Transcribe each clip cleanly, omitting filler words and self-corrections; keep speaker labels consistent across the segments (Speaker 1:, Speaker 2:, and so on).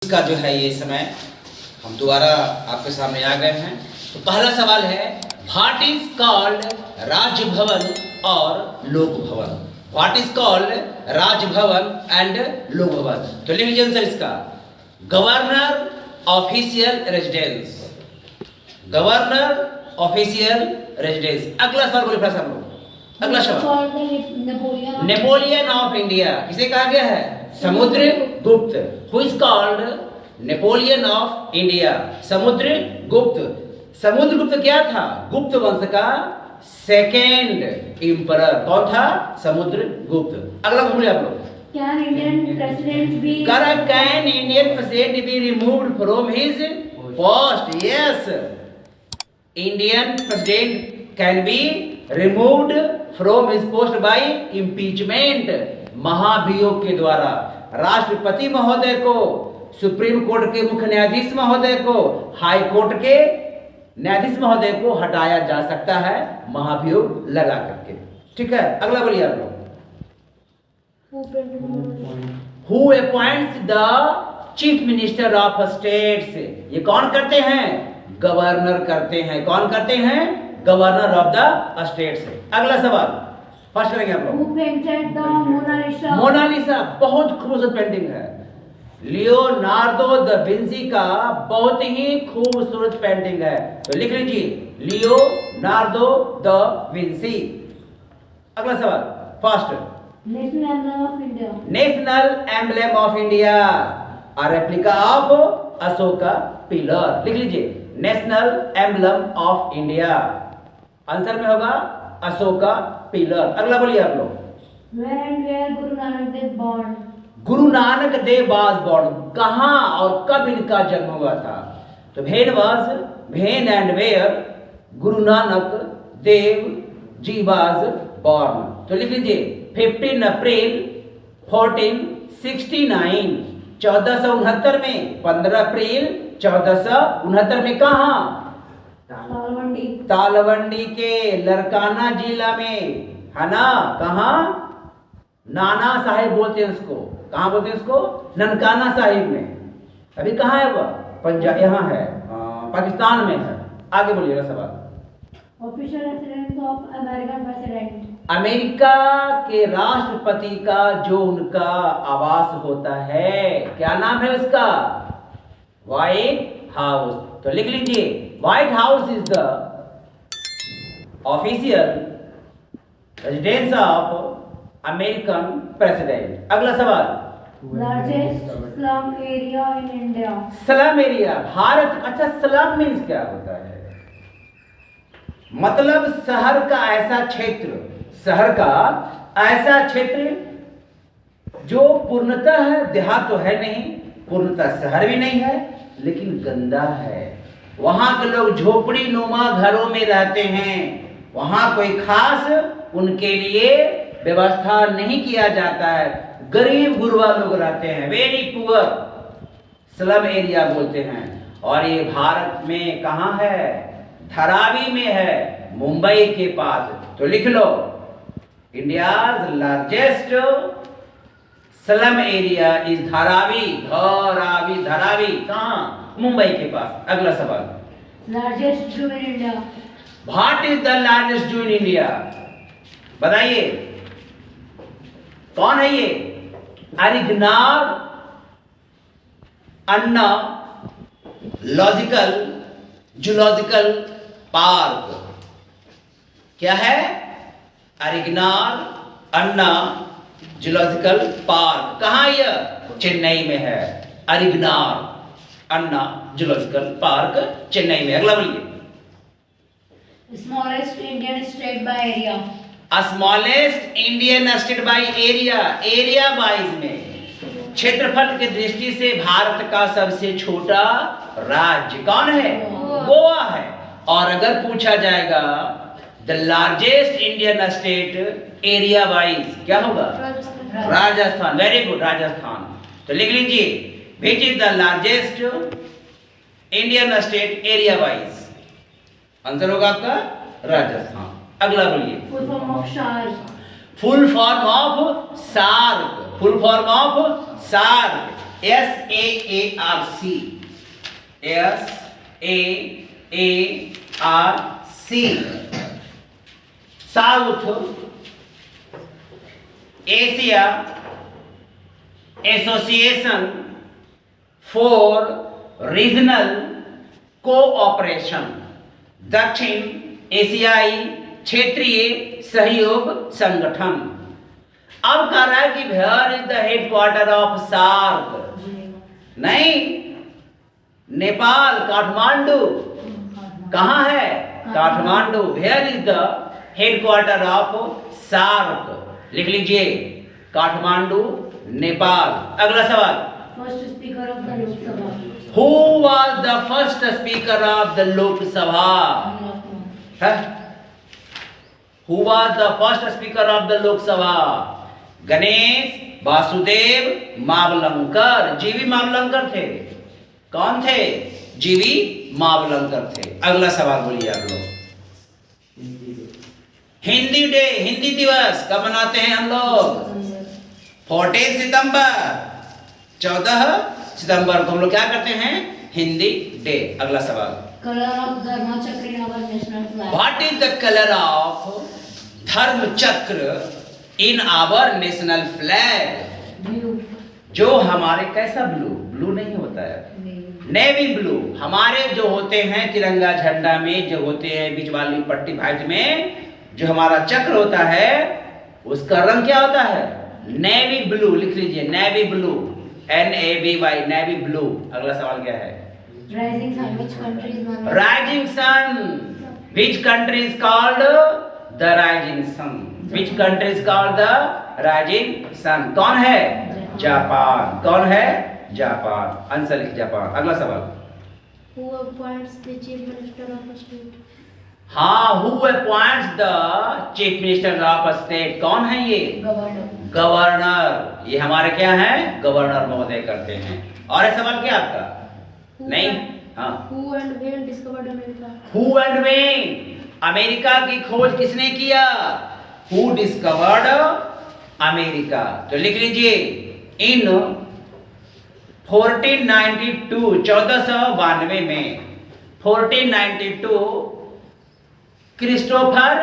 Speaker 1: का जो है ये समय हम दोबारा आपके सामने आ गए हैं। तो पहला सवाल है, व्हाट इज कॉल्ड राजभवन और लोक भवन। What is called Raj Bhavan and लोक भवन। तो लिख लीजिए आंसर इसका, governor official residence. Governor official residence. अगला सवाल बोले फिर हम लोग। अगला सवाल, नेपोलियन ऑफ इंडिया किसे कहा गया है? Samudragupta. Who is called Napoleon of India? Samudragupta. Samudragupta क्या था? गुप्त वंश का सेकेंड एम्परर। कौन था? समुद्रगुप्त। अगला बोले आप लोग।
Speaker 2: Can Indian president be?
Speaker 1: Correct. Can Indian president be removed from his post? Yes. Indian president can be removed from his post by impeachment. महाभियोग के द्वारा राष्ट्रपति महोदय को, सुप्रीम कोर्ट के मुख्य न्यायाधीश महोदय को, हाई कोर्ट के न्यायाधीश महोदय को हटाया जा सकता है महाभियोग लगा करके। ठीक है, अगला बोलिए आप लोग। Who appoints the chief minister of states? ये कौन करते हैं? गवर्नर करते हैं। कौन करते हैं? Governor of the states. अगला सवाल फर्स्ट करेंगे आप लोग।
Speaker 2: Who painted the Mona Lisa?
Speaker 1: Mona Lisa बहुत खूबसूरत पेंटिंग है। लियोनार्डो द विंसी का बहुत ही खूबसूरत पेंटिंग है। तो लिख लीजिए, लियोनार्डो द विंसी। अगला सवाल first,
Speaker 2: National Emblem of India.
Speaker 1: National emblem of India, a replica of Ashoka pillar. लिख लीजिए, national emblem of India. Answer में होगा अशोका पिलर। अगला बोलिए आप लोग।
Speaker 2: Where and where Guru Nanak Dev born?
Speaker 1: Guru Nanak Dev was born. कहां और कब इनका जन्म हुआ था? तो when and where Guru Nanak Dev ji was born. तो लिख लीजिए, 15 अप्रैल 1469, 1469 में। 15 अप्रैल 1469 में। कहा?
Speaker 2: Talwandi.
Speaker 1: तालवंडी के लरकाना जिला में, है ना? कहा? नाना साहिब बोलते हैं उसको। कहाँ बोलते हैं उसको? ननकाना साहिब में। अभी कहाँ है वह? पंजाब, यहाँ है, पाकिस्तान में है। आगे बोलिएगा सवाल।
Speaker 2: Official residence of American president.
Speaker 1: America के राष्ट्रपति का जो उनका आवास होता है, क्या नाम है उसका? White house. तो लिख लीजिए, white house is the official residence of American president. अगला सवाल,
Speaker 2: Largest slum area in India.
Speaker 1: Slum area Bharat. अच्छा, स्लम मीन्स क्या होता है? मतलब शहर का ऐसा क्षेत्र, शहर का ऐसा क्षेत्र जो पूर्णतः देहात तो है नहीं, पूर्णतः शहर भी नहीं है, लेकिन गंदा है। वहां के लोग झोपड़ी नुमा घरों में रहते हैं। वहां कोई खास उनके लिए व्यवस्था नहीं किया जाता है। गरीब गुरबा लोग रहते हैं, वेरी पुअर, स्लम एरिया बोलते हैं। और ये भारत में कहाँ है? धारावी में है, मुंबई के पास। तो लिख लो, India's largest slum area is Dharavi. Dharavi, Dharavi कहाँ? मुंबई के पास। अगला सवाल,
Speaker 2: Largest zoo in India.
Speaker 1: What is the largest जू इन इंडिया? बताइए, कौन है ये? अरिगनार अन्ना लॉजिकल जूलॉजिकल पार्क। क्या है? अरिगनार अन्ना जूलॉजिकल पार्क। कहाँ यह? चेन्नई में है। अरिगनार अन्ना जूलॉजिकल पार्क चेन्नई में। अगला बोलिए।
Speaker 2: Smallest Indian state by area.
Speaker 1: Smallest Indian state by area. Area wise में, क्षेत्रफल की दृष्टि से भारत का सबसे छोटा राज्य कौन है? गोवा है। और अगर पूछा जाएगा the largest Indian state area wise, क्या होगा? राजस्थान। Very good, Rajasthan. तो लिख लीजिए, which is the largest Indian state area wise? Answer होगा आपका राजस्थान। अगला बोलिए।
Speaker 2: Full form of shark.
Speaker 1: Full form of SAARC. Full form of SAARC. SAARC, SAARC, South Asia Association for Regional Cooperation, दक्षिण एशियाई क्षेत्रीय सहयोग संगठन। अब कह रहा है कि where is the headquarter of SAARC? नहीं, नेपाल काठमांडू। कहाँ है? Kathmandu. Where is the headquarter of SAARC? लिख लीजिए, काठमांडू, नेपाल। अगला सवाल,
Speaker 2: first speaker of the Lok Sabha.
Speaker 1: Who was the first speaker of the Lok Sabha? Who was the first speaker of the Lok Sabha? Ganesh Vasudev Mavalankar. G V Mavalankar थे। कौन थे? जीवी मावलंकर थे। अगला सवाल बोलिए आप लोग। हिंदी डे, हिंदी दिवस कब मनाते हैं हम लोग? 14 सितंबर, 14 सितंबर को हम लोग क्या करते हैं? हिंदी डे। अगला सवाल,
Speaker 2: colour of Dharma Chakra in our national flag.
Speaker 1: What is the colour of Dharma Chakra in our national flag?
Speaker 2: Blue.
Speaker 1: जो हमारे, कैसा ब्लू? ब्लू नहीं होता है, नेवी ब्लू। हमारे जो होते हैं तिरंगा झंडा में, जो होते हैं बीच वाली पट्टी भाइट में, जो हमारा चक्र होता है उसका रंग क्या होता है? Navy blue. लिख लीजिए, navy blue, NAVY, navy blue. अगला सवाल क्या है?
Speaker 2: Rising sun, which country is known?
Speaker 1: Rising sun, which country is called the rising sun? Which country is called the rising sun? कौन है? जापान। कौन है? जापान। आंसर लिख, जापान। अगला सवाल,
Speaker 2: who appoints the chief minister of a state?
Speaker 1: हाँ, who appoints the chief minister of a state? कौन है ये?
Speaker 2: गवर्नर।
Speaker 1: गवर्नर। ये हमारे क्या है? गवर्नर महोदय करते हैं। और ये सवाल क्या आपका? नहीं, हाँ,
Speaker 2: who and when discovered America?
Speaker 1: Who and when, America की खोज किसने किया? Who discovered America? तो लिख लीजिए, इन 1492, 1492 में, 1492 Christopher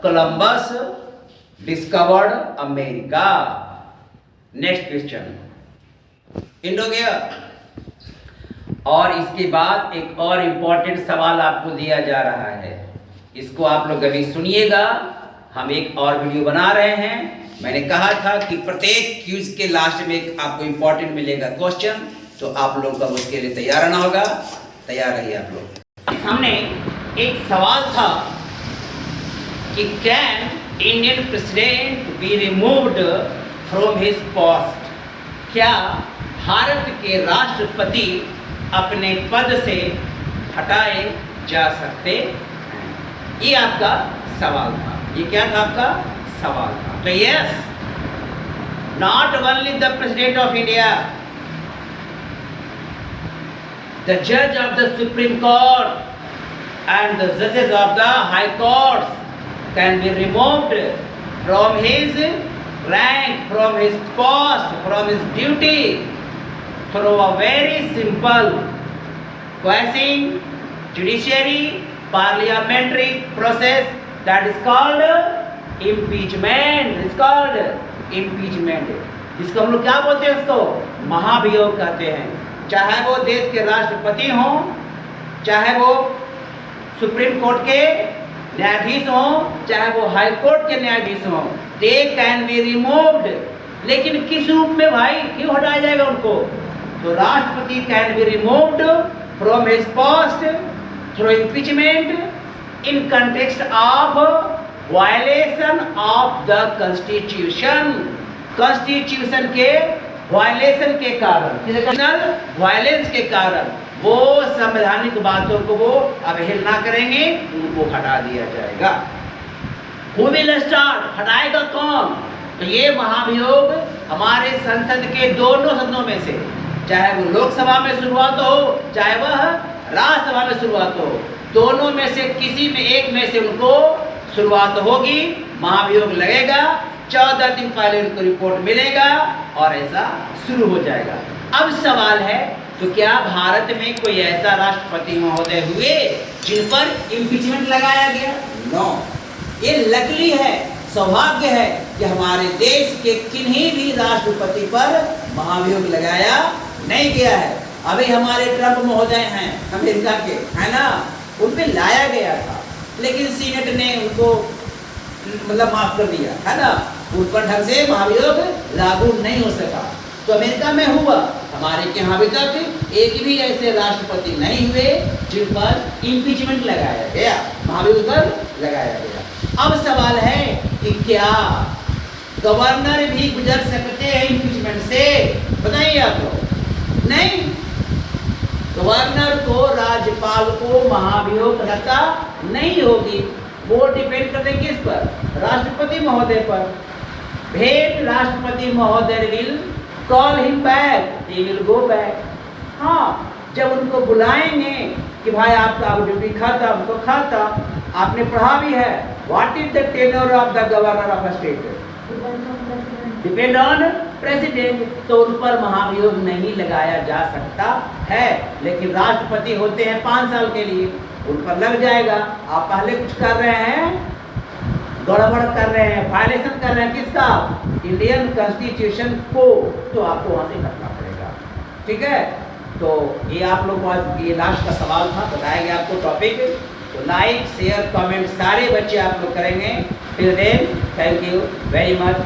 Speaker 1: Columbus discovered America. Next question, end हो गया। और इसके बाद एक और इंपॉर्टेंट सवाल आपको दिया जा रहा है, इसको आप लोग अभी सुनिएगा। हम एक और वीडियो बना रहे हैं। मैंने कहा था कि प्रत्येक क्विज के लास्ट में एक आपको इंपॉर्टेंट मिलेगा क्वेश्चन, तो आप लोगों का उसके लिए तैयार रहना होगा। तैयार रहिए आप लोग। सामने एक सवाल था कि can Indian president be removed from his post? क्या भारत के राष्ट्रपति अपने पद से हटाए जा सकते हैं? ये आपका सवाल था। ये क्या था आपका सवाल था? तो yes, not only the president of India, the judge of the Supreme Court and the judges of the High Courts can be removed from his rank, from his post, from his duty through a very simple quashing judiciary parliamentary process that is called impeachment. It's called impeachment. इसको हम लोग क्या बोलते हैं? उसको महाभियोग कहते हैं। चाहे वो देश के राष्ट्रपति हों, चाहे वो सुप्रीम कोर्ट के न्यायाधीश हों, चाहे वो हाई कोर्ट के न्यायाधीश हों, दे कैन बी रिमूव्ड। लेकिन किस रूप में भाई? क्यों हटाया जाएगा उनको? तो राष्ट्रपति can be removed from his post through impeachment in context of violation of the constitution. Constitution के वायलेशन के कारण, वायलेंस के कारण वो संवैधानिक बातों को वो अवहेलना करेंगे, उनको हटा दिया जाएगा। Who will start? हटाएगा कौन? तो ये महाभियोग हमारे संसद के दोनों सदनों में से, चाहे वो लोकसभा में शुरुआत हो, चाहे वह राज्यसभा में शुरुआत हो, दोनों में से किसी में एक में से उनको शुरुआत होगी, महाभियोग लगेगा। 14 दिन पहले उनको रिपोर्ट मिलेगा और ऐसा शुरू हो जाएगा। अब सवाल है, तो क्या भारत में कोई ऐसा राष्ट्रपति महोदय हुए जिन पर इम्पीचमेंट लगाया गया? नो। ये लकीली है, सौभाग्य है कि हमारे देश के किन्हीं भी राष्ट्रपति पर महाभियोग लगाया नहीं गया है। अभी हमारे ट्रम्प महोदय हैं अमेरिका के, है ना, उन पे लाया गया था, लेकिन सीनेट ने उनको मतलब माफ कर दिया, है ना, उन पर ढंग से महाभियोग लागू नहीं हो सका। तो अमेरिका में हुआ, हमारे के यहाँ अभी तक एक भी ऐसे राष्ट्रपति नहीं हुए जिन पर इम्पीचमेंट लगाया गया, महाभियोग लगाया गया। अब सवाल है कि क्या गवर्नर भी गुजर सकते हैं इम्पीचमेंट से? बताइए आप लोग। नहीं, गवर्नर को, राज्यपाल को महाभियोग करता नहीं होगी। वो डिपेंड करते किस पर? राष्ट्रपति महोदय पर। भेद राष्ट्रपति महोदय will call him back, he will go back. हाँ, जब उनको बुलाएंगे कि भाई आपका ड्यूटी खाता, उनको खाता, आपने पढ़ा भी है, what is the tenure of the governor of a state? Depend on president. तो उन पर महाभियोग नहीं लगाया जा सकता है, लेकिन राष्ट्रपति होते हैं 5 साल के लिए, उन पर लग जाएगा। आप पहले कुछ कर रहे हैं, गड़बड़ कर रहे हैं, वायलेशन कर रहे हैं किसका? इंडियन कॉन्स्टिट्यूशन को, तो आपको वहां से हटना पड़ेगा। ठीक है, तो ये आप लोग आज ये लास्ट का सवाल था, बताया गया आपको टॉपिक। तो लाइक शेयर कमेंट सारे बच्चे आप लोग करेंगे। Till then thank you very much.